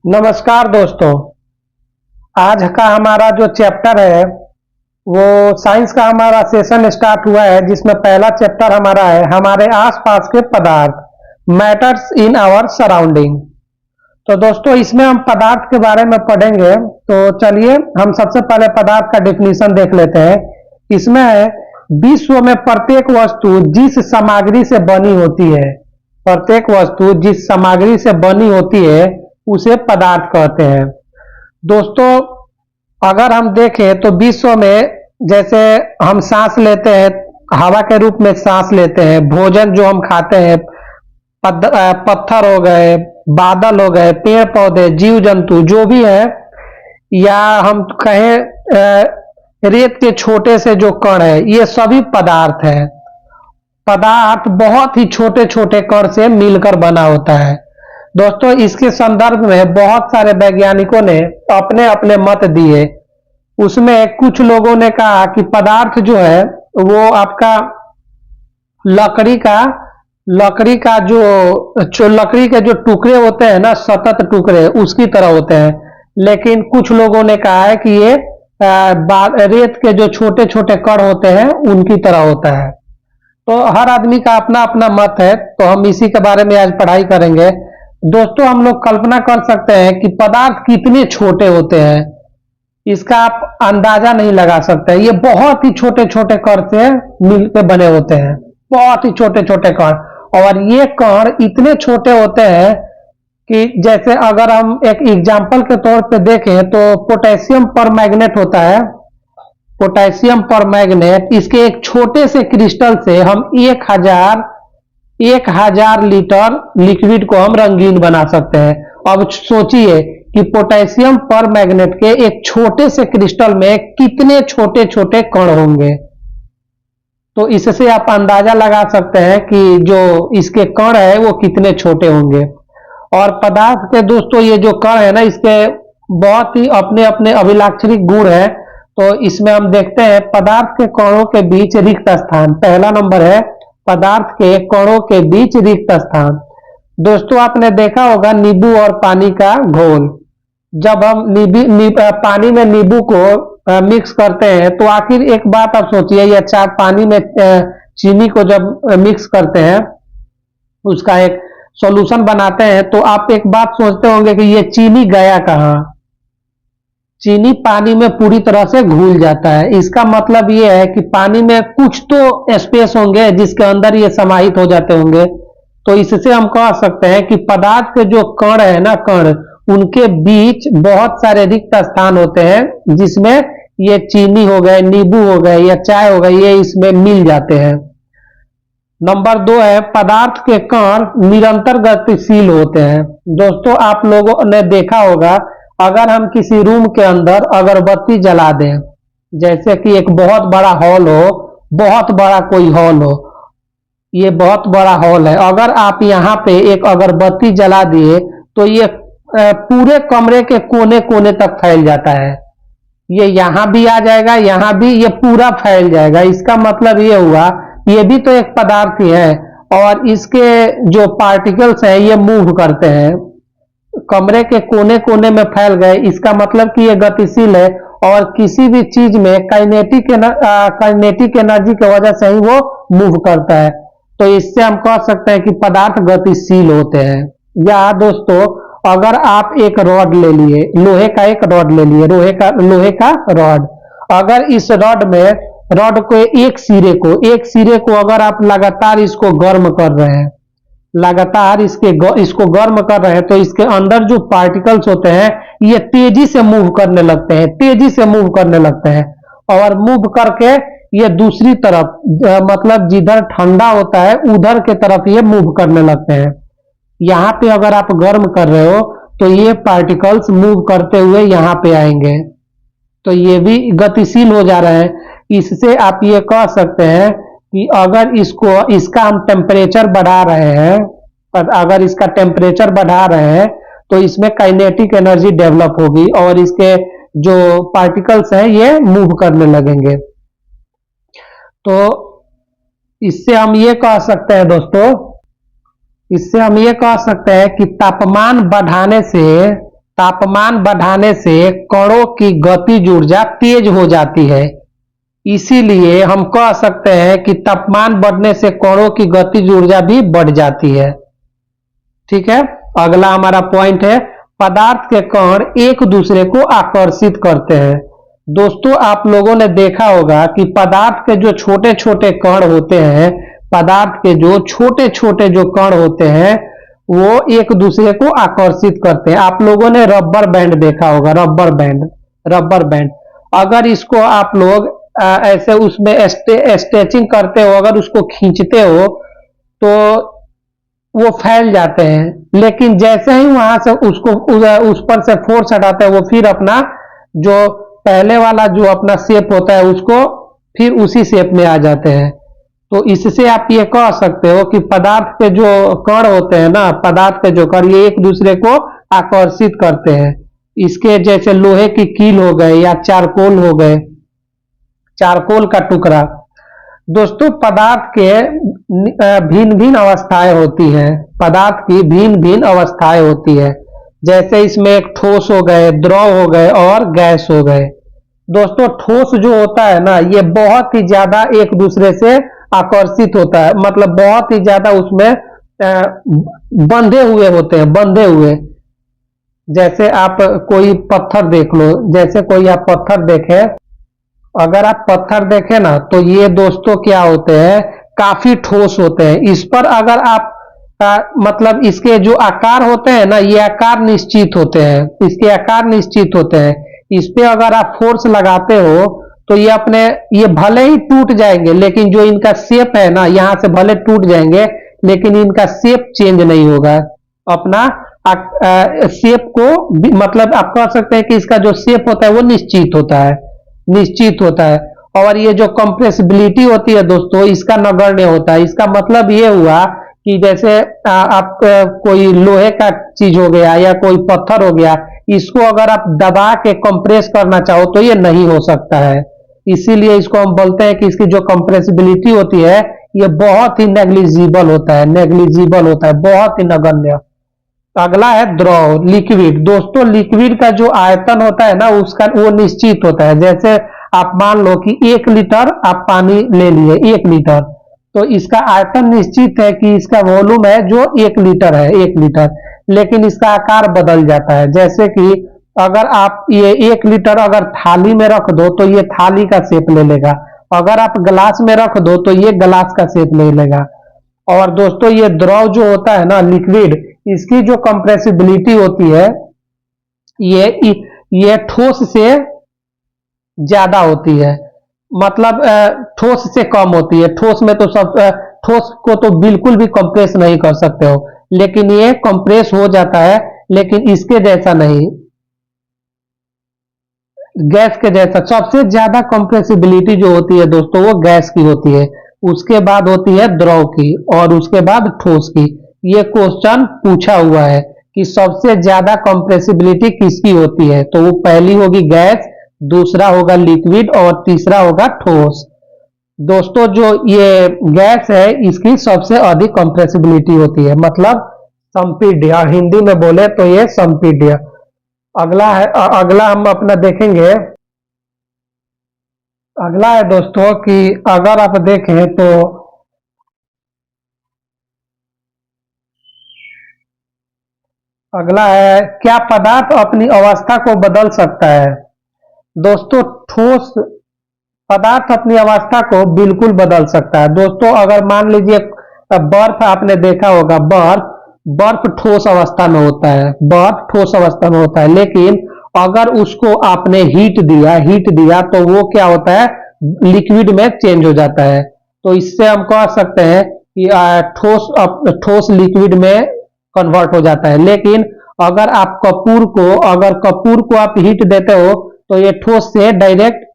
नमस्कार दोस्तों। आज का हमारा जो चैप्टर है वो साइंस का हमारा सेशन स्टार्ट हुआ है, जिसमें पहला चैप्टर हमारा है हमारे आसपास के पदार्थ, मैटर्स इन आवर सराउंडिंग। तो दोस्तों इसमें हम पदार्थ के बारे में पढ़ेंगे। तो चलिए हम सबसे पहले पदार्थ का डेफिनेशन देख लेते हैं। इसमें है विश्व में प्रत्येक वस्तु जिस सामग्री से बनी होती है, प्रत्येक वस्तु जिस सामग्री से बनी होती है उसे पदार्थ कहते हैं। दोस्तों अगर हम देखें तो विश्व में जैसे हम सांस लेते हैं, हवा के रूप में सांस लेते हैं, भोजन जो हम खाते हैं, पत्थर हो गए, बादल हो गए, पेड़ पौधे, जीव जंतु जो भी है, या हम कहें रेत के छोटे से जो कण है, ये सभी पदार्थ है। पदार्थ बहुत ही छोटे छोटे कण से मिलकर बना होता है। दोस्तों इसके संदर्भ में बहुत सारे वैज्ञानिकों ने अपने अपने मत दिए। उसमें कुछ लोगों ने कहा कि पदार्थ जो है वो आपका लकड़ी का जो लकड़ी के जो टुकड़े होते हैं ना, सतत टुकड़े, उसकी तरह होते हैं। लेकिन कुछ लोगों ने कहा है कि ये रेत के जो छोटे छोटे कण होते हैं उनकी तरह होता है। तो हर आदमी का अपना अपना मत है, तो हम इसी के बारे में आज पढ़ाई करेंगे। दोस्तों हम लोग कल्पना कर सकते हैं कि पदार्थ कितने छोटे होते हैं, इसका आप अंदाजा नहीं लगा सकते। ये बहुत ही छोटे छोटे कण से मिलकर बने होते हैं, बहुत ही छोटे छोटे कण। और ये कण इतने छोटे होते हैं कि जैसे अगर हम एक एग्जाम्पल के तौर पे देखें तो पोटेशियम परमैंगनेट होता है। पोटेशियम परमैंगनेट, इसके एक छोटे से क्रिस्टल से हम 1000 लीटर लिक्विड को हम रंगीन बना सकते हैं। अब सोचिए कि पोटेशियम परमैंगनेट के एक छोटे से क्रिस्टल में कितने छोटे छोटे कण होंगे। तो इससे आप अंदाजा लगा सकते हैं कि जो इसके कण है वो कितने छोटे होंगे। और पदार्थ के दोस्तों ये जो कण है ना, इसके बहुत ही अपने अपने अभिलाक्षणिक गुण है। तो इसमें हम देखते हैं पदार्थ के कणों के बीच रिक्त स्थान। पहला नंबर है पदार्थ के कणों के बीच रिक्त स्थान। दोस्तों आपने देखा होगा नींबू और पानी का घोल। जब हम पानी में नींबू को मिक्स करते हैं तो आखिर एक बात आप सोचिए, ये अच्छा पानी में चीनी को जब मिक्स करते हैं, उसका एक सॉल्यूशन बनाते हैं, तो आप एक बात सोचते होंगे कि ये चीनी गया कहाँ। चीनी पानी में पूरी तरह से घुल जाता है। इसका मतलब ये है कि पानी में कुछ तो स्पेस होंगे जिसके अंदर ये समाहित हो जाते होंगे। तो इससे हम कह सकते हैं कि पदार्थ के जो कण है ना, कण, उनके बीच बहुत सारे रिक्त स्थान होते हैं जिसमें ये चीनी हो गए, नींबू हो गए या चाय हो गई, ये इसमें मिल जाते हैं। नंबर 2 है पदार्थ के कण निरंतर गतिशील होते हैं। दोस्तों आप लोगों ने देखा होगा, अगर हम किसी रूम के अंदर अगरबत्ती जला दें, जैसे कि एक बहुत बड़ा हॉल हो, बहुत बड़ा कोई हॉल हो, ये बहुत बड़ा हॉल है, अगर आप यहाँ पे एक अगरबत्ती जला दिए तो ये पूरे कमरे के कोने कोने तक फैल जाता है। ये यहाँ भी आ जाएगा, यहाँ भी, ये पूरा फैल जाएगा। इसका मतलब ये हुआ ये भी तो एक पदार्थ ही है, और इसके जो पार्टिकल्स हैं ये मूव करते हैं, कमरे के कोने कोने में फैल गए। इसका मतलब कि ये गतिशील है और किसी भी चीज में काइनेटिक एनर्जी की वजह से ही वो मूव करता है। तो इससे हम कह सकते हैं कि पदार्थ गतिशील होते हैं। या दोस्तों अगर आप एक रॉड ले लिए, लोहे का एक रॉड ले लिए, लोहे का रॉड, अगर इस रॉड को एक सिरे को अगर आप लगातार इसको गर्म कर रहे हैं, लगातार इसको गर्म कर रहे हैं, तो इसके अंदर जो पार्टिकल्स होते हैं ये तेजी से मूव करने लगते हैं, और मूव करके ये दूसरी तरफ, मतलब जिधर ठंडा होता है उधर के तरफ ये मूव करने लगते हैं। यहाँ पे अगर आप गर्म कर रहे हो तो ये पार्टिकल्स मूव करते हुए यहाँ पे आएंगे, तो ये भी गतिशील हो जा रहे हैं। इससे आप ये कह सकते हैं कि अगर इसका हम टेम्परेचर बढ़ा रहे हैं, अगर इसका टेम्परेचर बढ़ा रहे हैं तो इसमें काइनेटिक एनर्जी डेवलप होगी और इसके जो पार्टिकल्स हैं ये मूव करने लगेंगे। तो इससे हम ये कह सकते हैं दोस्तों, इससे हम ये कह सकते हैं कि तापमान बढ़ाने से तापमान बढ़ाने से कणों की गतिज ऊर्जा तेज हो जाती है। इसीलिए हम कह सकते हैं कि तापमान बढ़ने से कणों की गतिज ऊर्जा भी बढ़ जाती है। ठीक है, अगला हमारा पॉइंट है, पदार्थ के कण एक दूसरे को आकर्षित करते हैं। दोस्तों, आप लोगों ने देखा होगा कि पदार्थ के जो छोटे छोटे कण होते हैं, पदार्थ के जो छोटे छोटे जो कण होते हैं वो एक दूसरे को आकर्षित करते हैं। आप लोगों ने रबर बैंड देखा होगा, रबर बैंड अगर इसको आप लोग ऐसे उसमें स्ट्रेचिंग करते हो, अगर उसको खींचते हो तो वो फैल जाते हैं, लेकिन जैसे ही वहां से उसको उस पर से फोर्स हटाते हैं, वो फिर अपना जो पहले वाला जो अपना शेप होता है उसको फिर उसी शेप में आ जाते हैं। तो इससे आप ये कह सकते हो कि पदार्थ के जो कण होते हैं ना, पदार्थ के जो कण, ये एक दूसरे को आकर्षित करते हैं। इसके जैसे लोहे की कील हो गए या चारकोल हो गए, चारकोल का टुकड़ा। दोस्तों, पदार्थ के भिन्न भिन्न अवस्थाएं होती हैं, पदार्थ की भिन्न भिन्न अवस्थाएं होती है। जैसे इसमें एक ठोस हो गए, द्रव हो गए और गैस हो गए। दोस्तों, ठोस जो होता है ना, ये बहुत ही ज्यादा एक दूसरे से आकर्षित होता है, मतलब बहुत ही ज्यादा उसमें बंधे हुए होते हैं, बंधे हुए। जैसे आप कोई पत्थर देख लो, जैसे कोई आप पत्थर देखें, अगर आप पत्थर देखें ना तो ये दोस्तों क्या होते हैं, काफी ठोस होते हैं। इस पर अगर आप मतलब इसके जो आकार होते हैं ना, ये आकार निश्चित होते हैं, इसके आकार निश्चित होते हैं। इस पे अगर आप फोर्स लगाते हो तो ये भले ही टूट जाएंगे, लेकिन जो इनका शेप है ना, यहां से भले टूट जाएंगे लेकिन इनका शेप चेंज नहीं होगा। अपना शेप को मतलब आप कह सकते हैं कि इसका जो शेप होता है वो निश्चित होता है, निश्चित होता है। और ये जो कंप्रेसिबिलिटी होती है दोस्तों, इसका नगण्य होता है। इसका मतलब ये हुआ कि जैसे आप कोई लोहे का चीज हो गया या कोई पत्थर हो गया, इसको अगर आप दबा के कंप्रेस करना चाहो तो ये नहीं हो सकता है। इसीलिए इसको हम बोलते हैं कि इसकी जो कंप्रेसिबिलिटी होती है ये बहुत ही नेग्लिजिबल होता है, नेग्लिजिबल होता है, बहुत ही नगण्य। अगला है द्रव, लिक्विड। दोस्तों, लिक्विड का जो आयतन होता है ना, उसका वो निश्चित होता है। जैसे आप मान लो कि 1 लीटर आप पानी ले लिए, 1 लीटर, तो इसका आयतन निश्चित है कि इसका वॉल्यूम है जो 1 लीटर है, 1 लीटर, लेकिन इसका आकार बदल जाता है। जैसे कि अगर आप ये 1 लीटर अगर थाली में रख दो तो ये थाली का शेप ले लेगा, अगर आप गिलास में रख दो तो ये गिलास का शेप ले लेगा। और दोस्तों, ये द्रव जो होता है ना, लिक्विड, इसकी जो कंप्रेसिबिलिटी होती है ये ठोस से ज्यादा होती है, मतलब ठोस से कम होती है। ठोस में तो ठोस को तो बिल्कुल भी कंप्रेस नहीं कर सकते हो, लेकिन ये कंप्रेस हो जाता है, लेकिन इसके जैसा नहीं, गैस के जैसा। सबसे ज्यादा कंप्रेसिबिलिटी जो होती है दोस्तों वो गैस की होती है, उसके बाद होती है द्रव की और उसके बाद ठोस की। ये क्वेश्चन पूछा हुआ है कि सबसे ज्यादा कंप्रेसिबिलिटी किसकी होती है, तो वो पहली होगी गैस, दूसरा होगा लिक्विड और तीसरा होगा ठोस। दोस्तों, जो ये गैस है इसकी सबसे अधिक कंप्रेसिबिलिटी होती है, मतलब संपीड्य, और हिंदी में बोले तो ये संपीड्य। अगला हम अपना देखेंगे, अगला है दोस्तों कि अगर आप देखें तो अगला है, क्या पदार्थ अपनी अवस्था को बदल सकता है। दोस्तों, ठोस पदार्थ अपनी अवस्था को बिल्कुल बदल सकता है। दोस्तों, अगर मान लीजिए बर्फ आपने देखा होगा, बर्फ ठोस अवस्था में होता है, बर्फ ठोस अवस्था में होता है, लेकिन अगर उसको आपने हीट दिया तो वो क्या होता है, लिक्विड में चेंज हो जाता है। तो इससे हम कह सकते हैं कि ठोस लिक्विड में कन्वर्ट हो जाता है। लेकिन अगर कपूर को आप हीट देते हो तो ये ठोस से डायरेक्ट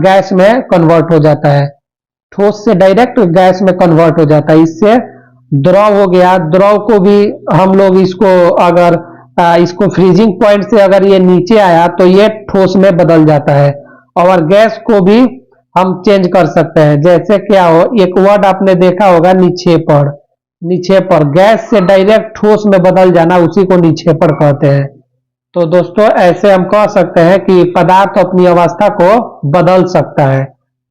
गैस में कन्वर्ट हो जाता है, ठोस से डायरेक्ट गैस में कन्वर्ट हो जाता है। इससे द्रव हो गया, द्रव को भी हम लोग इसको फ्रीजिंग पॉइंट से अगर ये नीचे आया तो ये ठोस में बदल जाता है। और गैस को भी हम चेंज कर सकते हैं। जैसे क्या हो, एक वर्ड आपने देखा होगा, निक्षेपण। निक्षेपण, गैस से डायरेक्ट ठोस में बदल जाना, उसी को निक्षेपण कहते हैं। तो दोस्तों ऐसे हम कह सकते हैं कि पदार्थ अपनी अवस्था को बदल सकता है।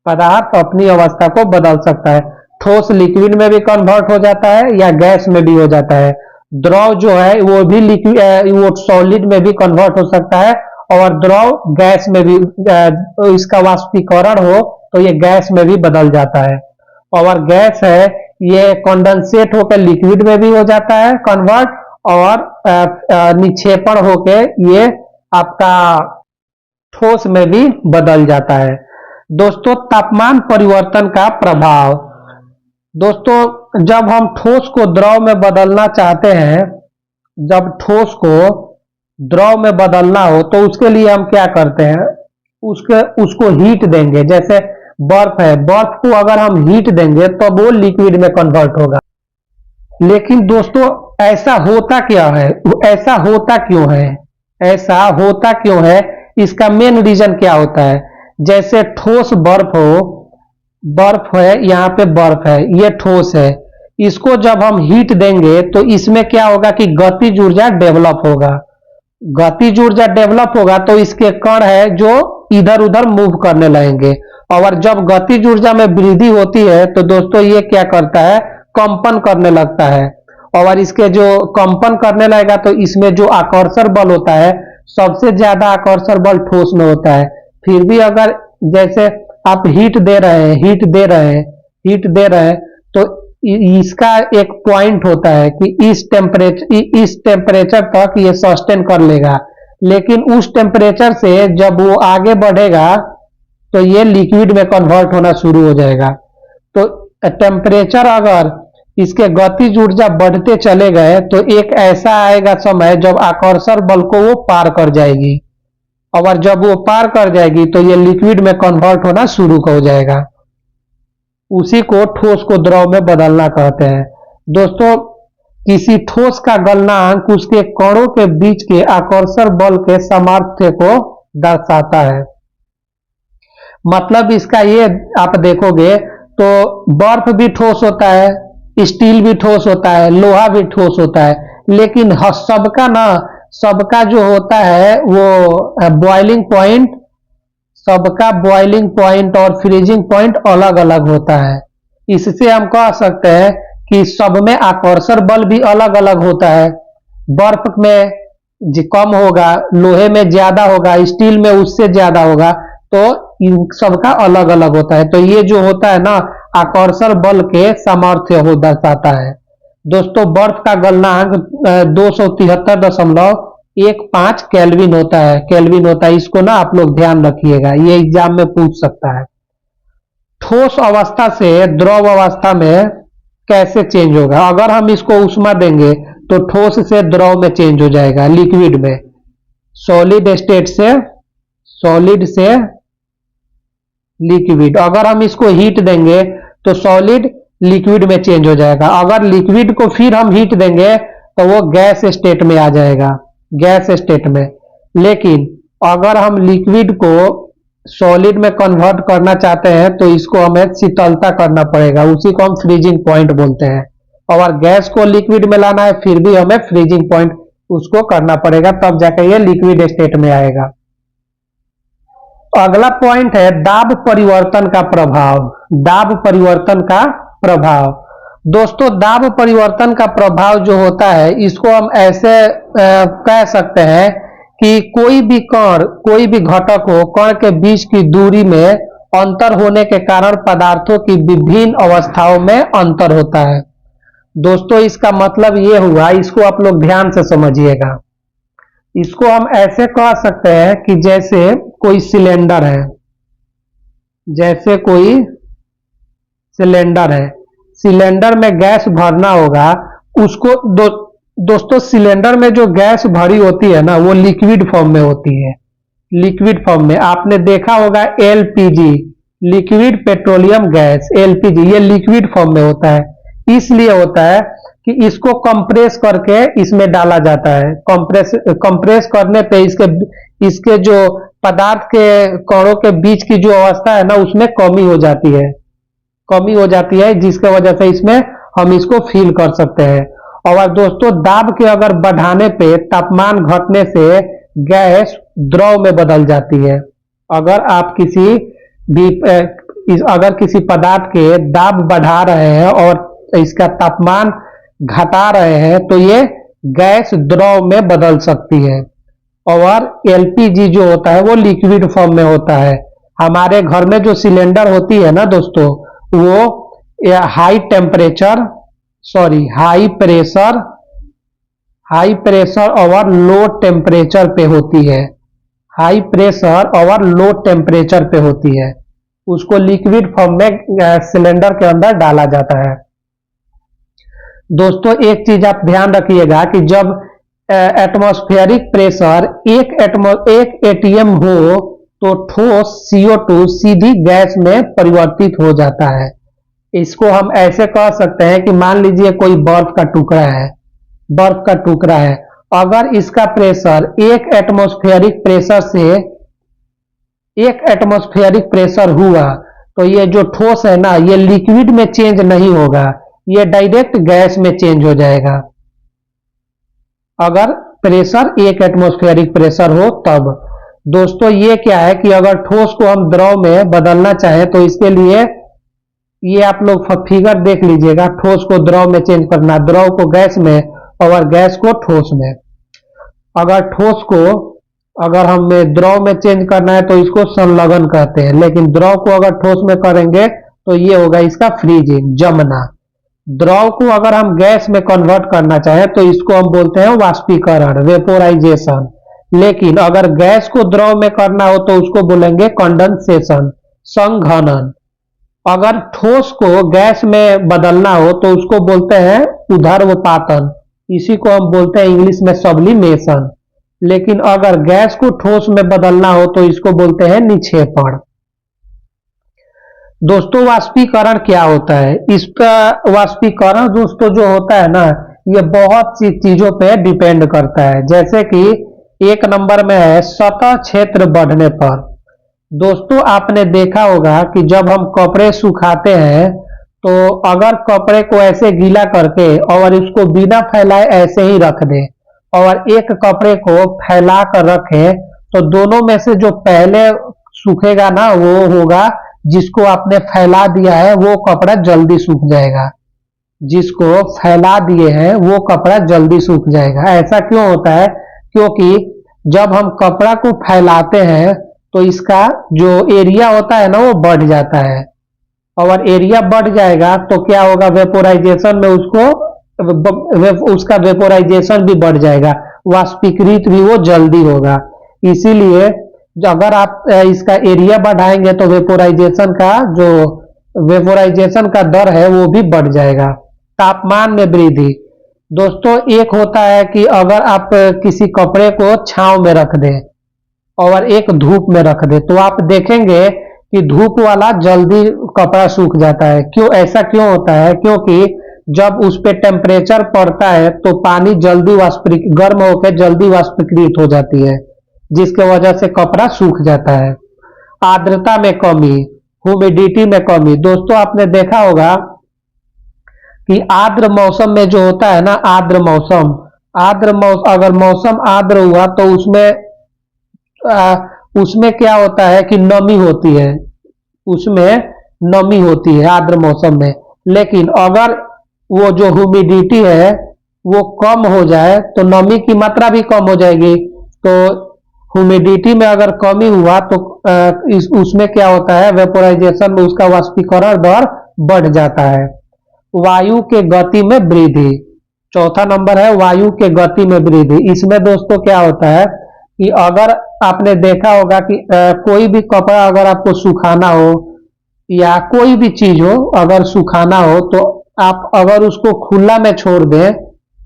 पदार्थ अपनी अवस्था को बदल सकता है। ठोस लिक्विड में भी कन्वर्ट हो जाता है या गैस में भी हो जाता है। द्रव जो है वो भी लिक्विड वो सॉलिड में भी कन्वर्ट हो सकता है और द्रव गैस में भी इसका वाष्पीकरण हो तो ये गैस में भी बदल जाता है। और गैस है ये कंडेंसेट होकर लिक्विड में भी हो जाता है कन्वर्ट और निक्षेपण होके ये आपका ठोस में भी बदल जाता है। दोस्तों तापमान परिवर्तन का प्रभाव। दोस्तों जब हम ठोस को द्रव में बदलना चाहते हैं, जब ठोस को द्रव में बदलना हो तो उसके लिए हम क्या करते हैं, उसको हीट देंगे। जैसे बर्फ है, बर्फ को अगर हम हीट देंगे तो वो लिक्विड में कन्वर्ट होगा। लेकिन दोस्तों ऐसा होता क्या है, ऐसा होता क्यों है, ऐसा होता क्यों है, इसका मेन रीजन क्या होता है। जैसे ठोस बर्फ हो, बर्फ है, यहाँ पे बर्फ है, ये ठोस है, इसको जब हम हीट देंगे तो इसमें क्या होगा कि गतिज ऊर्जा डेवलप होगा। गतिज ऊर्जा डेवलप होगा तो इसके कण है जो इधर उधर मूव करने लगेंगे और जब गतिज ऊर्जा में वृद्धि होती है तो दोस्तों ये क्या करता है, कंपन करने लगता है। और इसके जो कंपन करने लगेगा तो इसमें जो आकर्षण बल होता है, सबसे ज्यादा आकर्षण बल ठोस में होता है। फिर भी अगर जैसे आप हीट दे रहे हैं, हीट दे रहे हैं, हीट दे रहे हैं तो इसका एक पॉइंट होता है कि इस टेम्परेचर तक ये सस्टेन कर लेगा। लेकिन उस टेम्परेचर से जब वो आगे बढ़ेगा तो ये लिक्विड में कन्वर्ट होना शुरू हो जाएगा। तो टेम्परेचर अगर इसके गतिज ऊर्जा बढ़ते चले गए तो एक ऐसा आएगा समय जब आकर्षण बल को वो पार कर जाएगी और जब वो पार कर जाएगी तो ये लिक्विड में कन्वर्ट होना शुरू हो जाएगा। उसी को ठोस को द्रव में बदलना कहते हैं। दोस्तों किसी ठोस का गलनांक उसके कणों के बीच के आकर्षण बल के सामर्थ्य को दर्शाता है। मतलब इसका ये आप देखोगे तो बर्फ भी ठोस होता है, स्टील भी ठोस होता है, लोहा भी ठोस होता है, लेकिन सबका जो होता है वो बॉइलिंग पॉइंट, सबका बॉइलिंग पॉइंट और फ्रीजिंग पॉइंट अलग अलग होता है। इससे हम कह सकते हैं कि सब में आकर्षण बल भी अलग अलग होता है। बर्फ में कम होगा, लोहे में ज्यादा होगा, स्टील में उससे ज्यादा होगा, तो इन सबका अलग अलग होता है। तो ये जो होता है ना, आकर्षण बल के सामर्थ्य हो दर्शाता है। दोस्तों बर्फ का गलनांक 273.15 केल्विन होता है, केल्विन होता है। इसको ना आप लोग ध्यान रखिएगा, ये एग्जाम में पूछ सकता है। ठोस अवस्था से द्रव अवस्था में कैसे चेंज होगा। अगर हम इसको ऊष्मा देंगे तो ठोस से द्रव में चेंज हो जाएगा, लिक्विड में। सॉलिड स्टेट से लिक्विड। अगर हम इसको हीट देंगे तो सॉलिड लिक्विड में चेंज हो जाएगा। अगर लिक्विड को फिर हम हीट देंगे तो वो गैस स्टेट में आ जाएगा, गैस स्टेट में। लेकिन अगर हम लिक्विड को सॉलिड में कन्वर्ट करना चाहते हैं तो इसको हमें शीतलता करना पड़ेगा, उसी को हम फ्रीजिंग पॉइंट बोलते हैं। और गैस को लिक्विड में लाना है फिर भी हमें फ्रीजिंग पॉइंट उसको करना पड़ेगा, तब जाकर ये लिक्विड स्टेट में आएगा। अगला पॉइंट है दाब परिवर्तन का प्रभाव। दाब परिवर्तन का प्रभाव। दोस्तों दाब परिवर्तन का प्रभाव जो होता है इसको हम ऐसे कह सकते हैं कि कोई भी कण, कोई भी घटक हो, कण के बीच की दूरी में अंतर होने के कारण पदार्थों की विभिन्न अवस्थाओं में अंतर होता है। दोस्तों इसका मतलब ये हुआ, इसको आप लोग ध्यान से समझिएगा। इसको हम ऐसे कह सकते हैं कि जैसे कोई सिलेंडर है, जैसे कोई सिलेंडर है, सिलेंडर में गैस भरना होगा, उसको दोस्तों सिलेंडर में जो गैस भरी होती है ना वो लिक्विड फॉर्म में होती है, लिक्विड फॉर्म में। आपने देखा होगा LPG, liquid petroleum gas, LPG, ये लिक्विड फॉर्म में होता है। इसलिए होता है कि इसको कंप्रेस करके इसमें डाला जाता है। कंप्रेस करने पे इसके जो पदार्थ के कणों के बीच की जो अवस्था है ना उसमें कमी हो जाती है, कमी हो जाती है, जिसके वजह से इसमें हम इसको फील कर सकते हैं। और दोस्तों दाब के अगर बढ़ाने पे तापमान घटने से गैस द्रव में बदल जाती है। अगर आप किसी भी अगर किसी पदार्थ के दाब बढ़ा रहे हैं और इसका तापमान घटा रहे हैं तो ये गैस द्रव में बदल सकती है। और एलपीजी जो होता है वो लिक्विड फॉर्म में होता है। हमारे घर में जो सिलेंडर होती है ना दोस्तों, वो हाई प्रेशर और लो टेम्परेचर पे होती है। हाई प्रेशर और लो टेम्परेचर पे होती है, उसको लिक्विड फॉर्म में सिलेंडर के अंदर डाला जाता है। दोस्तों एक चीज आप ध्यान रखिएगा कि जब एटमॉस्फेरिक प्रेशर एक एटीएम हो तो ठोस CO2 सीधी गैस में परिवर्तित हो जाता है। इसको हम ऐसे कह सकते हैं कि मान लीजिए कोई बर्फ का टुकड़ा है, अगर इसका प्रेशर एक एटमॉस्फेरिक प्रेशर हुआ तो ये जो ठोस है ना, ये लिक्विड में चेंज नहीं होगा, ये डायरेक्ट गैस में चेंज हो जाएगा। अगर प्रेशर एक एटमॉस्फेरिक प्रेशर हो तब। दोस्तों ये क्या है कि अगर ठोस को हम द्रव में बदलना चाहें तो इसके लिए ये आप लोग फिगर देख लीजिएगा। ठोस को द्रव में चेंज करना, द्रव को गैस में और गैस को ठोस में। अगर ठोस को अगर हमें द्रव में चेंज करना है तो इसको संलग्न कहते हैं, लेकिन द्रव को अगर ठोस में करेंगे तो ये होगा इसका फ्रीजिंग, जमना। द्रव को अगर हम गैस में कन्वर्ट करना चाहें तो इसको हम बोलते हैं वाष्पीकरण, वेपोराइजेशन। लेकिन अगर गैस को द्रव में करना हो तो उसको बोलेंगे कंडेंसेशन, संघनन। अगर ठोस को गैस में बदलना हो तो उसको बोलते हैं ऊर्ध्वपातन, इसी को हम बोलते हैं इंग्लिश में सब्लिमेशन। लेकिन अगर गैस को ठोस में बदलना हो तो इसको बोलते हैं निक्षेपण। दोस्तों वाष्पीकरण क्या होता है? इसका वाष्पीकरण दोस्तों जो होता है ना, ये बहुत सी चीजों पे डिपेंड करता है। जैसे कि एक नंबर में है सतह क्षेत्र बढ़ने पर। दोस्तों आपने देखा होगा कि जब हम कपड़े सुखाते हैं तो अगर कपड़े को ऐसे गीला करके और इसको बिना फैलाए ऐसे ही रख दें और एक कपड़े को फैला कर रखें तो दोनों में से जो पहले सूखेगा ना वो होगा जिसको आपने फैला दिया है, वो कपड़ा जल्दी सूख जाएगा। जिसको फैला दिए हैं वो कपड़ा जल्दी सूख जाएगा। ऐसा क्यों होता है? क्योंकि जब हम कपड़ा को फैलाते हैं तो इसका जो एरिया होता है ना वो बढ़ जाता है, और एरिया बढ़ जाएगा तो क्या होगा, वेपोराइजेशन में उसका वेपोराइजेशन भी बढ़ जाएगा, वाष्पीकृत भी वो जल्दी होगा। इसीलिए अगर आप इसका एरिया बढ़ाएंगे तो वेपोराइजेशन का दर है वो भी बढ़ जाएगा। तापमान में वृद्धि। दोस्तों एक होता है कि अगर आप किसी कपड़े को छांव में रख दें और एक धूप में रख दें तो आप देखेंगे कि धूप वाला जल्दी कपड़ा सूख जाता है। ऐसा क्यों होता है? क्योंकि जब उस पे टेम्परेचर पड़ता है तो पानी जल्दी गर्म होकर जल्दी वाष्पीकृत हो जाती है, जिसके वजह से कपड़ा सूख जाता है। आर्द्रता में कमी, ह्यूमिडिटी में कमी। दोस्तों आपने देखा होगा कि आर्द्र मौसम में जो होता है ना, अगर मौसम आर्द्र हुआ तो उसमें क्या होता है कि नमी होती है आर्द्र मौसम में। लेकिन अगर वो जो ह्यूमिडिटी है वो कम हो जाए तो नमी की मात्रा भी कम हो जाएगी। तो ह्यूमिडिटी में अगर कमी हुआ तो उसमें क्या होता है, वेपोराइजेशन में उसका वाष्पीकरण दर बढ़ जाता है। वायु के गति में वृद्धि। चौथा नंबर है वायु के गति में वृद्धि। इसमें दोस्तों क्या होता है कि अगर आपने देखा होगा कि कोई भी कपड़ा अगर आपको सुखाना हो या कोई भी चीज हो अगर सुखाना हो तो आप अगर उसको खुला में छोड़ दें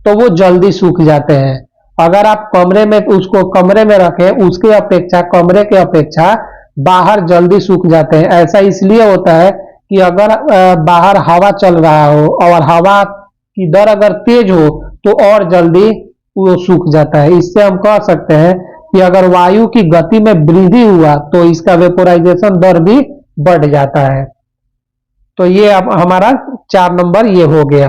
तो वो जल्दी सूख जाते हैं। अगर आप उसको कमरे में रखें कमरे के अपेक्षा बाहर जल्दी सूख जाते हैं। ऐसा इसलिए होता है कि अगर बाहर हवा चल रहा हो और हवा की दर अगर तेज हो तो और जल्दी वो सूख जाता है। इससे हम कह सकते हैं कि अगर वायु की गति में वृद्धि हुआ तो इसका वेपोराइजेशन दर भी बढ़ जाता है। तो ये अब हमारा 4 नंबर ये हो गया।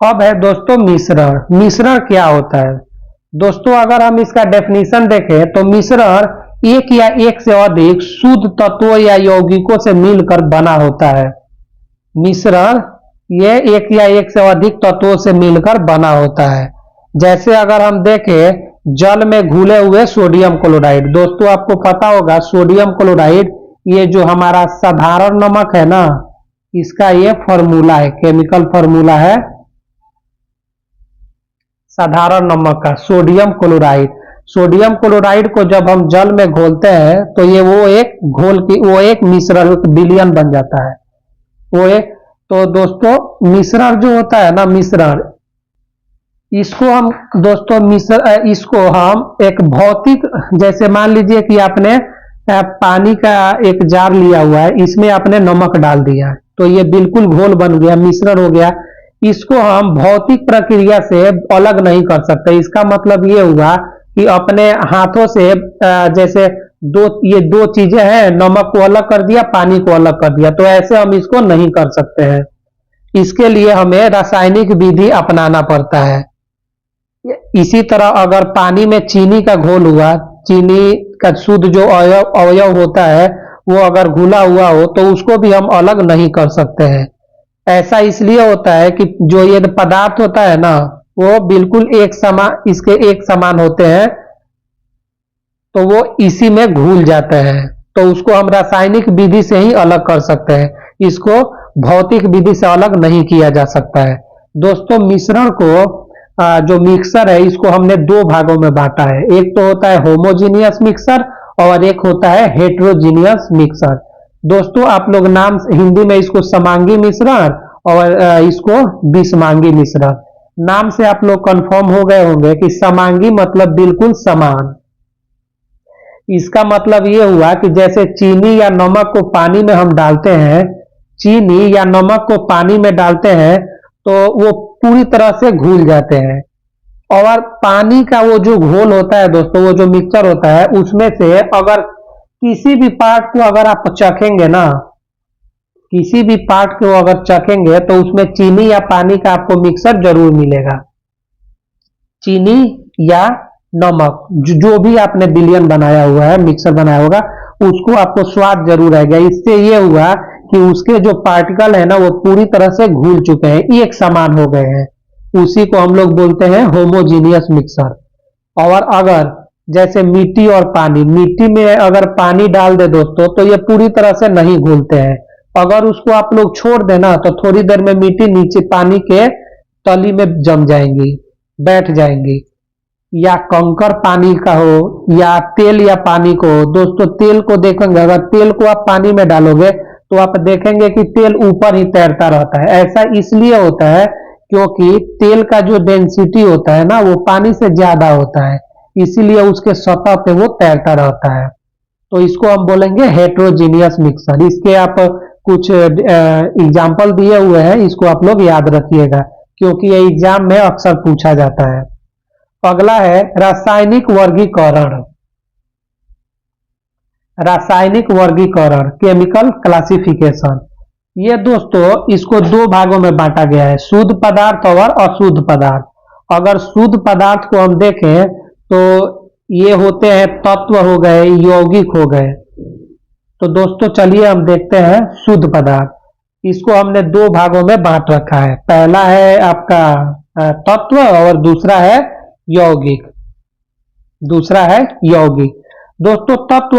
अब है दोस्तों मिश्रण। मिश्रण क्या होता है? दोस्तों अगर हम इसका डेफिनेशन देखें तो मिश्रण एक या एक से अधिक शुद्ध तत्वों या यौगिकों से मिलकर बना होता है। मिश्रण ये एक या एक से अधिक तत्वों से मिलकर बना होता है। जैसे अगर हम देखें जल में घुले हुए सोडियम क्लोराइड, दोस्तों आपको पता होगा सोडियम क्लोराइड ये जो हमारा साधारण नमक है ना, इसका ये फॉर्मूला है, केमिकल फॉर्मूला है साधारण नमक का सोडियम क्लोराइड। सोडियम क्लोराइड को जब हम जल में घोलते हैं तो ये वो एक मिश्रण विलयन बन जाता है। वो एक तो दोस्तों मिश्रण जो होता है ना, मिश्रण इसको हम दोस्तों इसको हम एक भौतिक, जैसे मान लीजिए कि आपने पानी का एक जार लिया हुआ है, इसमें आपने नमक डाल दिया तो ये बिल्कुल घोल बन गया, मिश्रण हो गया। इसको हम भौतिक प्रक्रिया से अलग नहीं कर सकते। इसका मतलब ये हुआ कि अपने हाथों से जैसे ये दो चीजें हैं, नमक को अलग कर दिया, पानी को अलग कर दिया, तो ऐसे हम इसको नहीं कर सकते हैं। इसके लिए हमें रासायनिक विधि अपनाना पड़ता है। इसी तरह अगर पानी में चीनी का घोल हुआ, चीनी का शुद्ध जो अवयव होता है वो अगर घुला हुआ हो तो उसको भी हम अलग नहीं कर सकते हैं। ऐसा इसलिए होता है कि जो ये पदार्थ होता है ना वो बिल्कुल इसके एक समान होते हैं, तो वो इसी में घुल जाते हैं, तो उसको हम रासायनिक विधि से ही अलग कर सकते हैं। इसको भौतिक विधि से अलग नहीं किया जा सकता है। दोस्तों मिश्रण को जो मिक्सर है इसको हमने दो भागों में बांटा है। एक तो होता है होमोजीनियस मिक्सर और एक होता है हेट्रोजीनियस मिक्सर। दोस्तों आप लोग नाम हिंदी में इसको समांगी मिश्रण और इसको विषमांगी मिश्रण, नाम से आप लोग कंफर्म हो गए होंगे कि समांगी मतलब बिल्कुल समान। इसका मतलब ये हुआ कि जैसे चीनी या नमक को पानी में हम डालते हैं, चीनी या नमक को पानी में डालते हैं तो वो पूरी तरह से घुल जाते हैं, और पानी का वो जो घोल होता है दोस्तों, वो जो मिक्सचर होता है उसमें से अगर किसी भी पार्ट को अगर आप चखेंगे ना, किसी भी पार्ट को अगर चखेंगे तो उसमें चीनी या पानी का आपको मिक्सर जरूर मिलेगा। चीनी या नमक जो भी आपने विलयन बनाया हुआ है, मिक्सर बनाया होगा, उसको आपको स्वाद जरूर आएगा। इससे ये हुआ कि उसके जो पार्टिकल है ना वो पूरी तरह से घुल चुके हैं, एक समान हो गए हैं। उसी को हम लोग बोलते हैं होमोजीनियस मिक्सर। और अगर जैसे मिट्टी और पानी, मिट्टी में अगर पानी डाल दे दोस्तों तो ये पूरी तरह से नहीं घुलते हैं। अगर उसको आप लोग छोड़ देना तो थोड़ी देर में मिट्टी नीचे पानी के तली में जम जाएंगी, बैठ जाएंगी। या कंकर पानी का हो या तेल या पानी को हो, दोस्तों तेल को देखेंगे, अगर तेल को आप पानी में डालोगे तो आप देखेंगे कि तेल ऊपर ही तैरता रहता है। ऐसा इसलिए होता है क्योंकि तेल का जो डेंसिटी होता है ना वो पानी से ज्यादा होता है, इसीलिए उसके सतह पे वो तैरता रहता है। तो इसको हम बोलेंगे हेट्रोजीनियस मिक्सर। इसके आप कुछ एग्जाम्पल दिए हुए हैं, इसको आप लोग याद रखिएगा क्योंकि ये एग्जाम में अक्सर पूछा जाता है। अगला है रासायनिक वर्गीकरण। रासायनिक वर्गीकरण, केमिकल क्लासिफिकेशन। ये दोस्तों इसको दो भागों में बांटा गया है, शुद्ध पदार्थ और अशुद्ध पदार्थ। अगर शुद्ध पदार्थ को हम देखें तो ये होते हैं तत्व हो गए, यौगिक हो गए। तो दोस्तों चलिए हम देखते हैं शुद्ध पदार्थ। इसको हमने दो भागों में बांट रखा है, पहला है आपका तत्व और दूसरा है यौगिक। दूसरा है यौगिक। दोस्तों तत्व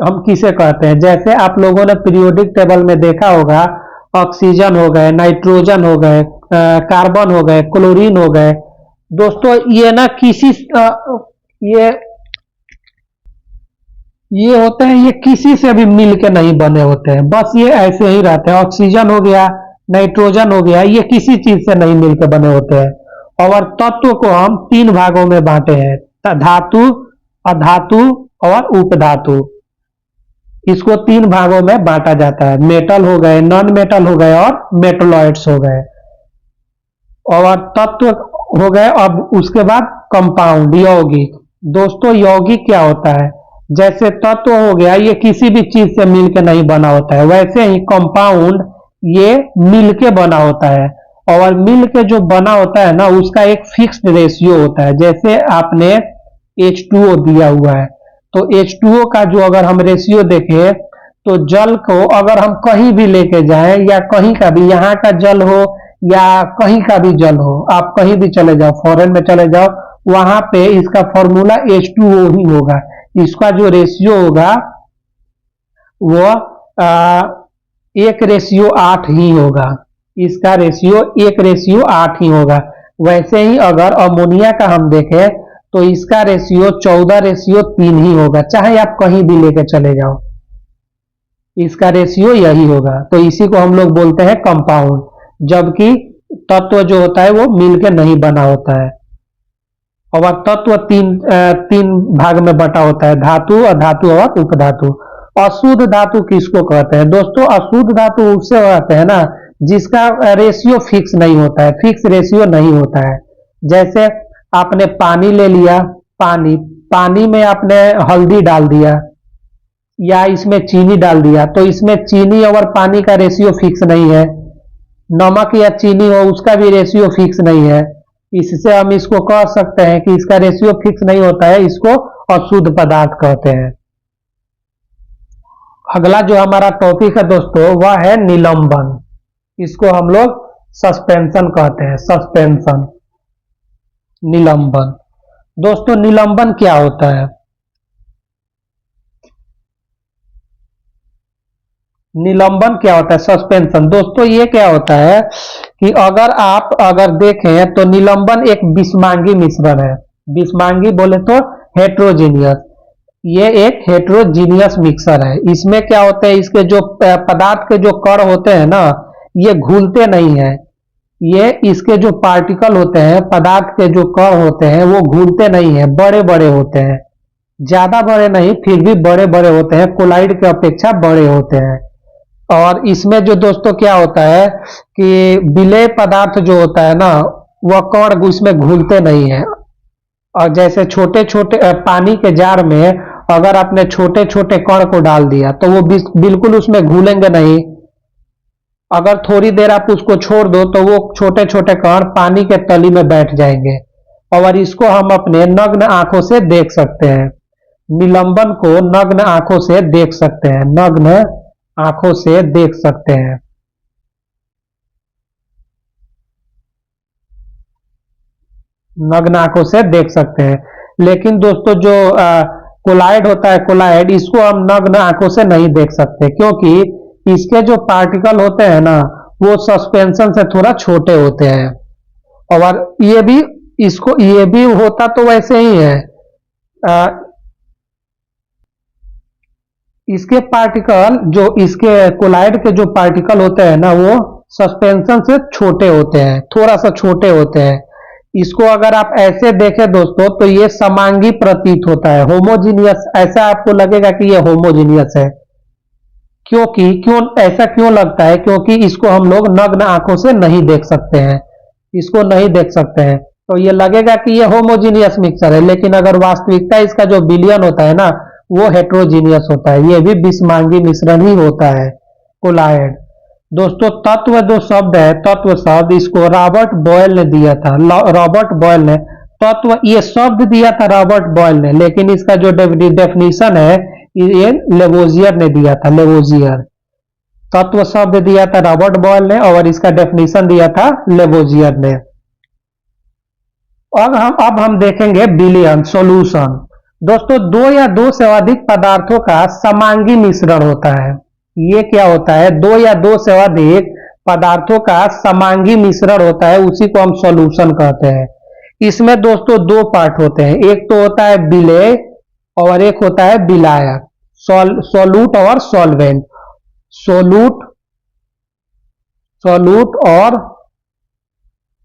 हम किसे कहते हैं, जैसे आप लोगों ने पीरियोडिक टेबल में देखा होगा, ऑक्सीजन हो गए, नाइट्रोजन हो गए, कार्बन हो गए, क्लोरीन हो गए। दोस्तों ये ना ये होते हैं, ये किसी से भी मिल के नहीं बने होते हैं, बस ये ऐसे ही रहते हैं। ऑक्सीजन हो गया, नाइट्रोजन हो गया, ये किसी चीज से नहीं मिल के बने होते हैं। और तत्व को हम तीन भागों में बांटे हैं, धातु, अधातु और उपधातु। इसको तीन भागों में बांटा जाता है, मेटल हो गए, नॉन मेटल हो गए और मेटलॉइड्स हो गए। और तत्व हो गए, अब उसके बाद कंपाउंड, यौगिक। दोस्तों यौगिक क्या होता है, जैसे तत्व हो गया ये किसी भी चीज से मिलके नहीं बना होता है, वैसे ही कंपाउंड ये मिलके बना होता है। और मिल के जो बना होता है ना उसका एक फिक्स्ड रेशियो होता है। जैसे आपने H2O दिया हुआ है, तो H2O का जो अगर हम रेशियो देखें तो जल को अगर हम कहीं भी लेके जाएं या कहीं का भी, यहाँ का जल हो या कहीं का भी जल हो, आप कहीं भी चले जाओ, फॉरेन में चले जाओ, वहां पे इसका फॉर्मूला H2O ही होगा। इसका जो रेशियो होगा वो 1:8 ही होगा। इसका रेशियो 1:8 ही होगा। वैसे ही अगर अमोनिया का हम देखें तो इसका रेशियो 14:3 ही होगा, चाहे आप कहीं भी लेके चले जाओ, इसका रेशियो यही होगा। तो इसी को हम लोग बोलते हैं कंपाउंड, जबकि तत्व जो होता है वो मिलके नहीं बना होता है। और तत्व तीन भाग में बटा होता है, धातु, अधातु और उपधातु। अशुद्ध धातु किसको कहते हैं दोस्तों? अशुद्ध धातु उससे कहते हैं ना जिसका रेशियो फिक्स नहीं होता है, फिक्स रेशियो नहीं होता है। जैसे आपने पानी ले लिया, पानी में आपने हल्दी डाल दिया या इसमें चीनी डाल दिया, तो इसमें चीनी और पानी का रेशियो फिक्स नहीं है। नमक या चीनी हो उसका भी रेशियो फिक्स नहीं है। इससे हम इसको कह सकते हैं कि इसका रेशियो फिक्स नहीं होता है, इसको अशुद्ध पदार्थ कहते हैं। अगला जो हमारा टॉपिक है दोस्तों वह है निलंबन। इसको हम लोग सस्पेंशन कहते हैं, सस्पेंशन, निलंबन। दोस्तों निलंबन क्या होता है? निलंबन क्या होता है? सस्पेंशन। दोस्तों ये क्या होता है कि अगर देखें तो निलंबन एक विषमांगी मिश्रण है। विषमांगी बोले तो हेट्रोजीनियस, ये एक हेट्रोजीनियस मिक्सर है। इसमें क्या होता है, इसके जो पदार्थ के जो कण होते हैं ना ये घुलते नहीं है। ये इसके जो पार्टिकल होते हैं, पदार्थ के जो कण होते हैं वो घुलते नहीं है, बड़े बड़े होते हैं, ज्यादा बड़े नहीं फिर भी बड़े बड़े होते हैं, कोलाइड के अपेक्षा बड़े होते हैं। और इसमें जो दोस्तों क्या होता है कि विलेय पदार्थ जो होता है ना वह कण उसमें घुलते नहीं है। और जैसे छोटे छोटे पानी के जार में अगर आपने छोटे छोटे कण को डाल दिया तो वो बिल्कुल उसमें घुलेंगे नहीं। अगर थोड़ी देर आप उसको छोड़ दो तो वो छोटे छोटे कण पानी के तली में बैठ जाएंगे। और इसको हम अपने नग्न आंखों से देख सकते हैं। निलंबन को नग्न आंखों से देख सकते हैं, नग्न आंखों से देख सकते हैं। नग्न आंखों से देख सकते हैं। लेकिन दोस्तों जो कोलाइड होता है, कोलाइड, इसको हम नग्न आंखों से नहीं देख सकते क्योंकि इसके जो पार्टिकल होते हैं ना वो सस्पेंशन से थोड़ा छोटे होते हैं। और ये भी होता तो वैसे ही है। इसके पार्टिकल जो इसके कोलाइड के जो पार्टिकल होते हैं ना वो सस्पेंशन से छोटे होते हैं, थोड़ा सा छोटे होते हैं। इसको अगर आप ऐसे देखें दोस्तों तो ये समांगी प्रतीत होता है, होमोजीनियस। ऐसा आपको लगेगा कि ये होमोजीनियस है। क्यों ऐसा क्यों लगता है? क्योंकि इसको हम लोग नग्न आंखों से नहीं देख सकते हैं, इसको नहीं देख सकते हैं, तो ये लगेगा कि ये होमोजीनियस मिक्सचर है। लेकिन अगर वास्तविकता इसका जो विलयन होता है ना वो हेट्रोजीनियस होता है, ये भी विषमांगी मिश्रण ही होता है, कोलाइड। दोस्तों तत्व जो शब्द है, तत्व शब्द, इसको रॉबर्ट बॉयल ने दिया था। रॉबर्ट बॉयल ने तत्व ये शब्द दिया था रॉबर्ट बॉयल ने, लेकिन इसका जो डेफिनेशन है ये लेवोजियर ने दिया था, लेवोजियर। तत्व शब्द दिया था रॉबर्ट बॉयल ने और इसका डेफिनेशन दिया था लेवोजियर ने। अब हम देखेंगे विलयन, सॉल्यूशन। दोस्तों दो या दो से अधिक पदार्थों का समांगी मिश्रण होता है। ये क्या होता है? दो या दो से अधिक पदार्थों का समांगी मिश्रण होता है, उसी को हम सॉल्यूशन कहते हैं। इसमें दोस्तों दो पार्ट होते हैं, एक तो होता है विलेय और एक होता है विलायक, सोलूट और सॉल्वेंट। सोलूट और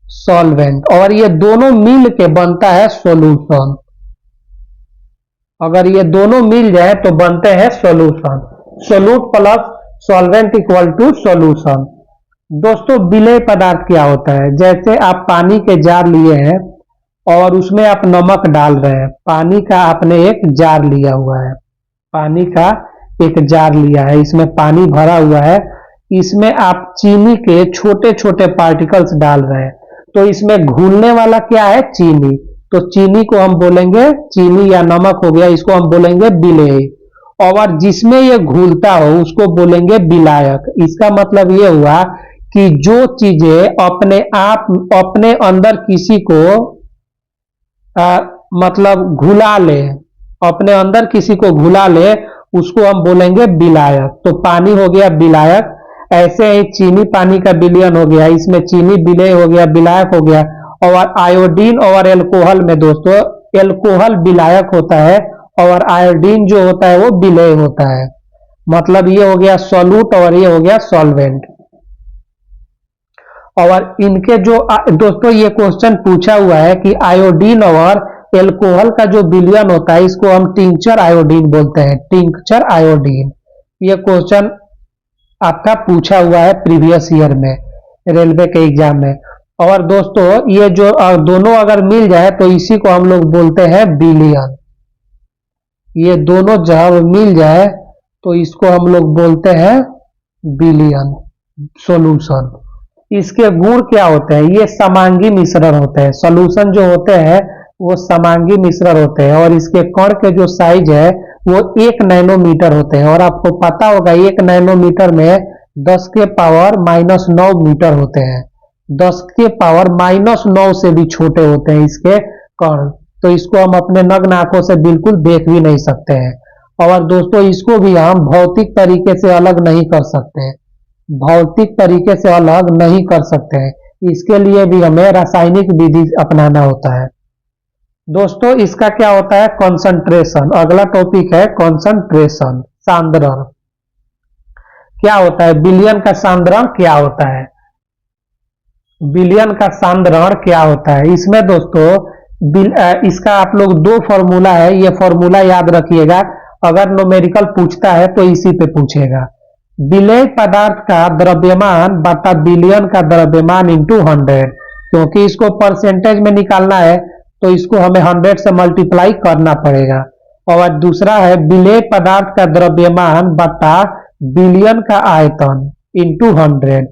सॉल्वेंट, और ये दोनों मिल के बनता है सॉल्यूशन। अगर ये दोनों मिल जाए तो बनते हैं solution. Solute plus solvent equal to solution. दोस्तों विलेय पदार्थ क्या होता है? जैसे आप पानी के जार लिए हैं और उसमें आप नमक डाल रहे हैं। पानी का आपने एक जार लिया हुआ है, पानी का एक जार लिया है, इसमें पानी भरा हुआ है, इसमें आप चीनी के छोटे छोटे पार्टिकल्स डाल रहे हैं, तो इसमें घुलने वाला क्या है? चीनी। तो चीनी को हम बोलेंगे, चीनी या नमक हो गया, इसको हम बोलेंगे विलेय। और जिसमें ये घुलता हो उसको बोलेंगे विलायक। इसका मतलब ये हुआ कि जो चीजें अपने आप अपने अंदर किसी को मतलब घुला ले, अपने अंदर किसी को घुला ले, उसको हम बोलेंगे विलायक। तो पानी हो गया विलायक, ऐसे ही चीनी पानी का विलयन हो गया, इसमें चीनी विलेय हो गया, विलायक हो गया। और आयोडीन और एल्कोहल में दोस्तों, एल्कोहल विलायक होता है और आयोडीन जो होता है वो विलेय होता है। मतलब ये हो गया सॉल्यूट और ये हो गया सॉल्वेंट। और इनके जो दोस्तों ये क्वेश्चन पूछा हुआ है कि आयोडीन और एल्कोहल का जो विलयन होता है इसको हम टिंक्चर आयोडीन बोलते हैं, टिंक्चर आयोडीन। ये क्वेश्चन आपका पूछा हुआ है प्रीवियस ईयर में, रेलवे के एग्जाम में। और दोस्तों ये जो दोनों अगर मिल जाए तो इसी को हम लोग बोलते हैं विलयन। ये दोनों जब मिल जाए तो इसको हम लोग बोलते हैं विलयन सॉल्यूशन। इसके गुण क्या होते हैं? ये समांगी मिश्रण होते हैं। सॉल्यूशन जो होते हैं वो समांगी मिश्रण होते हैं और इसके कण के जो साइज है वो 1 नैनोमीटर होते हैं। और आपको पता होगा 1 नैनोमीटर में 10 के पावर -9 मीटर होते हैं। 10 के पावर -9 से भी छोटे होते हैं इसके कण। तो इसको हम अपने नग्न आंखों से बिल्कुल देख भी नहीं सकते हैं। और दोस्तों इसको भी हम भौतिक तरीके से अलग नहीं कर सकते हैं, भौतिक तरीके से अलग नहीं कर सकते हैं। इसके लिए भी हमें रासायनिक विधि अपनाना होता है। दोस्तों इसका क्या होता है? कंसंट्रेशन। अगला टॉपिक है कंसंट्रेशन, सांद्रण। क्या होता है? विलयन का सांद्रण क्या होता है? विलयन का सांद्रण क्या होता है? इसमें दोस्तों इसका आप लोग 2 फॉर्मूला है, ये फॉर्मूला याद रखिएगा। अगर न्यूमेरिकल पूछता है तो इसी पे पूछेगा। विलेय पदार्थ का द्रव्यमान बटा विलयन का द्रव्यमान इंटू 100। क्योंकि इसको परसेंटेज में निकालना है तो इसको हमें 100 से मल्टीप्लाई करना पड़ेगा। और दूसरा है विलेय पदार्थ का द्रव्यमान बटा विलयन का आयतन इंटू 100।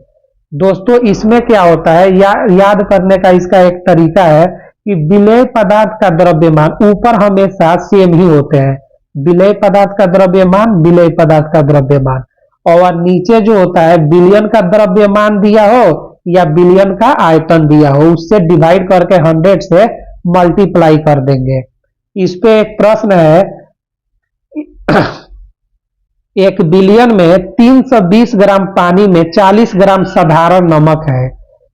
दोस्तों इसमें क्या होता है याद करने का इसका एक तरीका है कि विलेय पदार्थ का द्रव्यमान ऊपर हमेशा सेम ही होते हैं, विलेय पदार्थ का द्रव्यमान, विलेय पदार्थ का द्रव्यमान। और नीचे जो होता है विलयन का द्रव्यमान दिया हो या विलयन का आयतन दिया हो, उससे डिवाइड करके 100 से मल्टीप्लाई कर देंगे। इस पे एक प्रश्न है, एक विलयन में 320 ग्राम पानी में 40 ग्राम साधारण नमक है।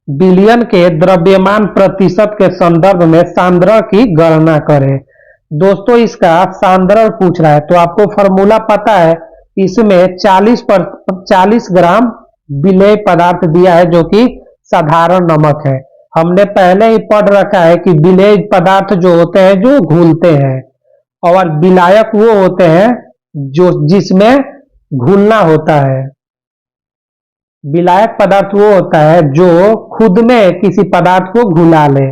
विलयन के द्रव्यमान प्रतिशत के संदर्भ में सांद्रण की गणना करें। दोस्तों इसका सांद्रण पूछ रहा है तो आपको फॉर्मूला पता है। इसमें 40 ग्राम विलेय पदार्थ दिया है जो कि साधारण नमक है। हमने पहले ही पढ़ रखा है कि विलेय पदार्थ जो होते हैं जो घुलते हैं और विलायक वो होते हैं जो जिसमें घुलना होता है। विलायक पदार्थ वो होता है जो खुद में किसी पदार्थ को घुला ले,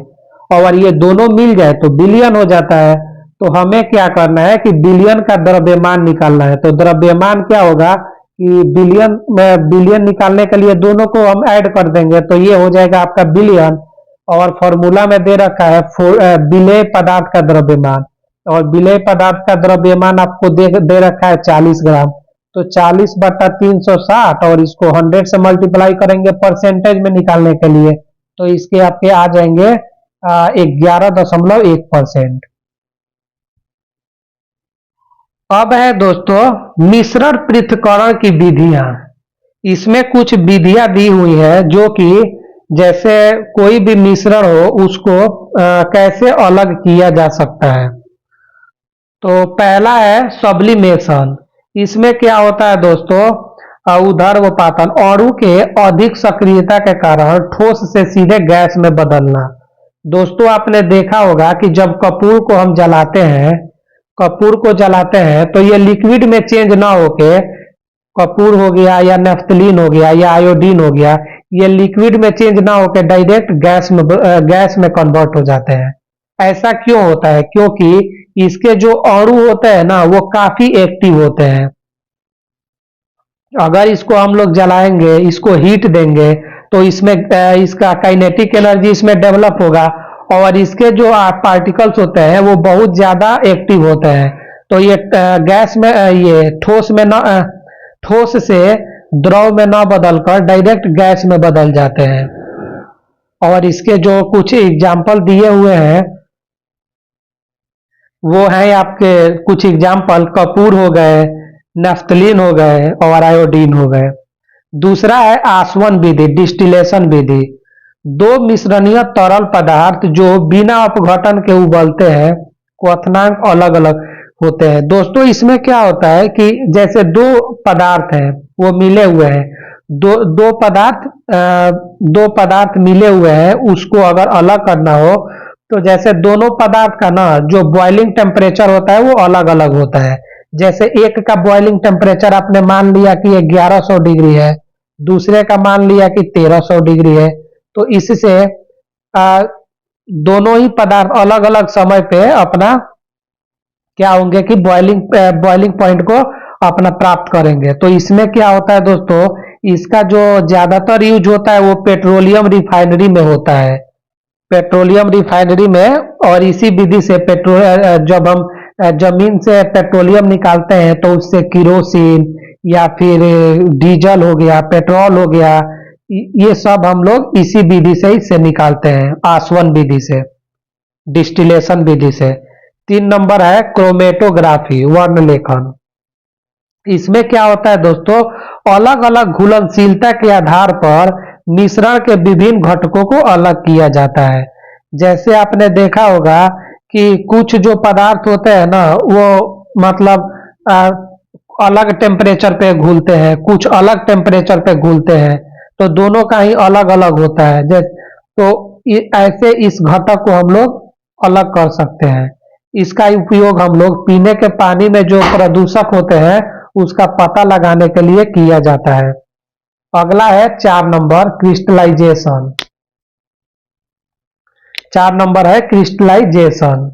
और ये दोनों मिल जाए तो विलयन हो जाता है। तो हमें क्या करना है कि विलयन का द्रव्यमान निकालना है। तो द्रव्यमान क्या होगा कि विलयन निकालने के लिए दोनों को हम ऐड कर देंगे तो ये हो जाएगा आपका विलयन। और फॉर्मूला में दे रखा है विलेय पदार्थ का द्रव्यमान, और विलेय पदार्थ का द्रव्यमान आपको दे रखा है 40 ग्राम। तो 40 बटा 360 और इसको 100 से मल्टीप्लाई करेंगे परसेंटेज में निकालने के लिए, तो इसके आपके आ जाएंगे 11.1%। अब है दोस्तों मिश्रण पृथक्करण की विधियां। इसमें कुछ विधियां दी हुई है जो कि जैसे कोई भी मिश्रण हो उसको कैसे अलग किया जा सकता है। तो पहला है सब्लिमेशन। इसमें क्या होता है दोस्तों? ऊर्ध्वपातन, अणु के अधिक सक्रियता के कारण ठोस से सीधे गैस में बदलना। दोस्तों आपने देखा होगा कि जब कपूर को हम जलाते हैं, कपूर को जलाते हैं तो ये लिक्विड में चेंज ना होके, कपूर हो गया या नेफ्थलीन हो गया या आयोडीन हो गया, ये लिक्विड में चेंज ना होके डायरेक्ट गैस में कन्वर्ट हो जाते हैं। ऐसा क्यों होता है? क्योंकि इसके जो अणु होते हैं ना वो काफी एक्टिव होते हैं। अगर इसको हम लोग जलाएंगे, इसको हीट देंगे, तो इसमें इसका काइनेटिक एनर्जी इसमें डेवलप होगा और इसके जो पार्टिकल्स होते हैं वो बहुत ज्यादा एक्टिव होते हैं। तो ये गैस में ये ठोस में न ठोस से द्रव में न बदलकर डायरेक्ट गैस में बदल जाते हैं। और इसके जो कुछ एग्जाम्पल दिए हुए हैं वो है आपके कुछ एग्जाम्पल, कपूर हो गए, नफ्तलीन हो गए और आयोडीन हो गए। दूसरा है आसवन विधि, डिस्टिलेशन विधि। दो मिश्रणीय तरल पदार्थ जो बिना अपघटन के उबलते हैं, क्वथनांक अलग अलग होते हैं। दोस्तों इसमें क्या होता है कि जैसे दो पदार्थ हैं वो मिले हुए हैं, दो पदार्थ मिले हुए हैं, उसको अगर अलग करना हो तो जैसे दोनों पदार्थ का ना जो बॉइलिंग टेम्परेचर होता है वो अलग अलग होता है। जैसे एक का बॉइलिंग टेम्परेचर आपने मान लिया कि 1100 डिग्री है, दूसरे का मान लिया कि 1300 डिग्री है, तो इससे आ, दोनों ही पदार्थ अलग अलग समय पे अपना क्या होंगे कि बॉइलिंग पॉइंट को अपना प्राप्त करेंगे। तो इसमें क्या होता है दोस्तों, इसका जो ज्यादातर यूज होता है वो पेट्रोलियम रिफाइनरी में होता है, पेट्रोलियम रिफाइनरी में। और इसी विधि से पेट्रोल जब हम जमीन से पेट्रोलियम निकालते हैं तो उससे किरोसिन या फिर डीजल हो गया, पेट्रोल हो गया, ये सब हम लोग इसी विधि से इससे निकालते हैं, आसवन विधि से, डिस्टिलेशन विधि से। 3 नंबर है क्रोमेटोग्राफी, वर्ण लेखन। इसमें क्या होता है दोस्तों, अलग अलग घुलनशीलता के आधार पर मिश्रण के विभिन्न घटकों को अलग किया जाता है। जैसे आपने देखा होगा कि कुछ जो पदार्थ होते हैं ना वो मतलब अलग टेम्परेचर पे घुलते हैं, कुछ अलग टेम्परेचर पे घुलते हैं, तो दोनों का ही अलग अलग होता है। तो ऐसे इस घटक को हम लोग अलग कर सकते हैं। इसका उपयोग हम लोग पीने के पानी में जो प्रदूषक होते हैं उसका पता लगाने के लिए किया जाता है। अगला है 4 नंबर क्रिस्टलाइजेशन। 4 नंबर है क्रिस्टलाइजेशन।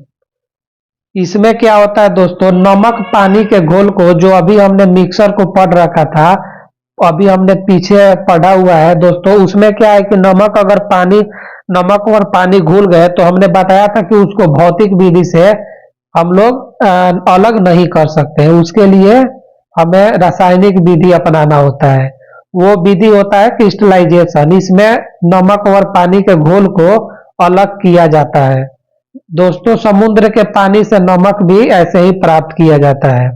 इसमें क्या होता है दोस्तों, नमक पानी के घोल को, जो अभी हमने मिक्सर को पढ़ रखा था, अभी हमने पीछे पढ़ा हुआ है दोस्तों, उसमें क्या है कि नमक और पानी घुल गए तो हमने बताया था कि उसको भौतिक विधि से हम लोग अलग नहीं कर सकते हैं, उसके लिए हमें रासायनिक विधि अपनाना होता है। वो विधि होता है क्रिस्टलाइजेशन। इसमें नमक और पानी के घोल को अलग किया जाता है। दोस्तों समुद्र के पानी से नमक भी ऐसे ही प्राप्त किया जाता है।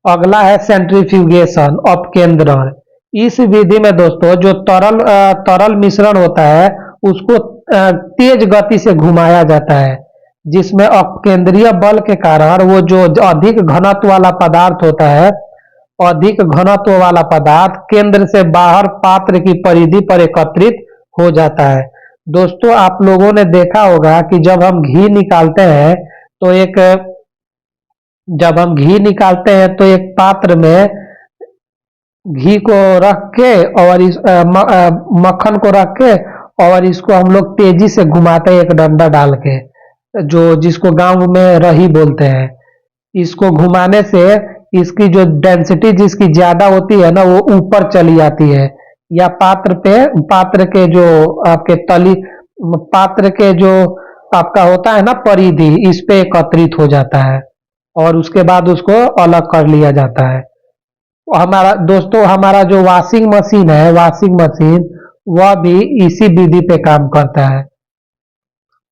अगला है सेंट्रीफ्यूगेशन, अपकेंद्रण। इस विधि में दोस्तों जो तरल मिश्रण होता है उसको तेज गति से घुमाया जाता है, जिसमें अपकेंद्रीय बल के कारण वो जो अधिक घनत्व वाला पदार्थ होता है, अधिक घनत्व वाला पदार्थ केंद्र से बाहर पात्र की परिधि पर एकत्रित हो जाता है। दोस्तों आप लोगों ने देखा होगा कि जब हम घी निकालते हैं तो एक पात्र में घी को रख के और मक्खन को रख के और इसको हम लोग तेजी से घुमाते हैं एक डंडा डाल के, जो जिसको गांव में रही बोलते हैं। इसको घुमाने से इसकी जो डेंसिटी जिसकी ज्यादा होती है ना वो ऊपर चली आती है, या पात्र के जो आपके पात्र के जो आपका होता है ना परिधि, इस पे एकत्रित हो जाता है और उसके बाद उसको अलग कर लिया जाता है। हमारा जो वॉशिंग मशीन वह भी इसी विधि पे काम करता है।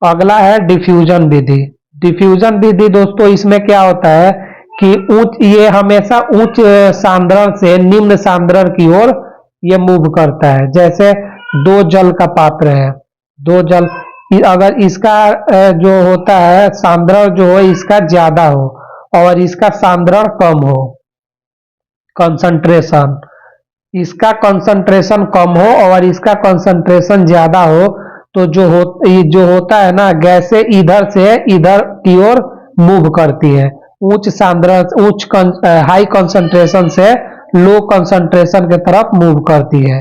अगला है डिफ्यूजन विधि। डिफ्यूजन विधि दोस्तों इसमें क्या होता है कि ये हमेशा उच्च सांद्रण से निम्न सांद्रण की ओर ये मूव करता है। जैसे दो जल का पात्र है, दो जल, अगर इसका जो होता है सांद्रण जो हो इसका ज्यादा हो और इसका सांद्रण कम हो, कंसंट्रेशन, इसका कंसंट्रेशन कम हो और इसका कंसंट्रेशन ज्यादा हो, तो ये जो होता है ना गैसें इधर से इधर की ओर मूव करती है, हाई कंसंट्रेशन से लो कंसंट्रेशन की तरफ मूव करती है।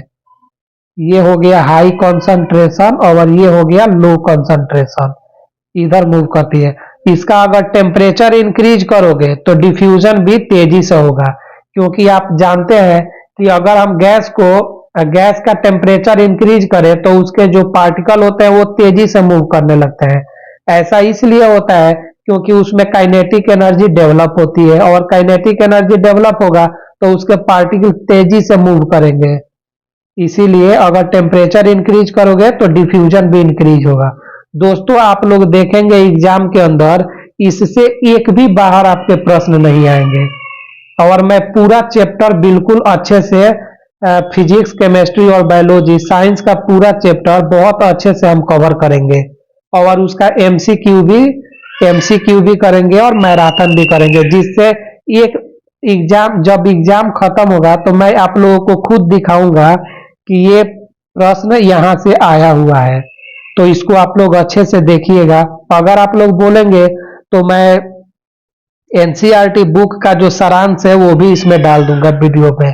ये हो गया हाई कंसंट्रेशन और ये हो गया लो कंसंट्रेशन, इधर मूव करती है। इसका अगर टेम्परेचर इंक्रीज करोगे तो डिफ्यूजन भी तेजी से होगा, क्योंकि आप जानते हैं कि अगर हम गैस का टेम्परेचर इंक्रीज करें तो उसके जो पार्टिकल होते हैं वो तेजी से मूव करने लगते हैं। ऐसा इसलिए होता है क्योंकि उसमें काइनेटिक एनर्जी डेवलप होती है, और काइनेटिक एनर्जी डेवलप होगा तो उसके पार्टिकल तेजी से मूव करेंगे। इसीलिए अगर टेम्परेचर इंक्रीज करोगे तो डिफ्यूजन भी इंक्रीज होगा। दोस्तों, आप लोग देखेंगे एग्जाम के अंदर इससे एक भी बाहर आपके प्रश्न नहीं आएंगे, और मैं पूरा चैप्टर बिल्कुल अच्छे से फिजिक्स, केमिस्ट्री और बायोलॉजी, साइंस का पूरा चैप्टर बहुत अच्छे से हम कवर करेंगे, और उसका एमसीक्यू भी करेंगे और मैराथन भी करेंगे, जिससे एक जब एग्जाम खत्म होगा तो मैं आप लोगों को खुद दिखाऊंगा कि ये प्रश्न यहाँ से आया हुआ है। तो इसको आप लोग अच्छे से देखिएगा। अगर आप लोग बोलेंगे तो मैं एनसीईआरटी बुक का जो सारांश है वो भी इसमें डाल दूंगा वीडियो पे।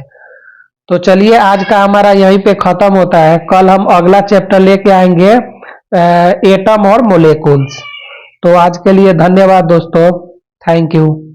तो चलिए, आज का हमारा यहीं पे खत्म होता है। कल हम अगला चैप्टर लेके आएंगे, एटम और मोलेकुल्स। तो आज के लिए धन्यवाद दोस्तों, थैंक यू।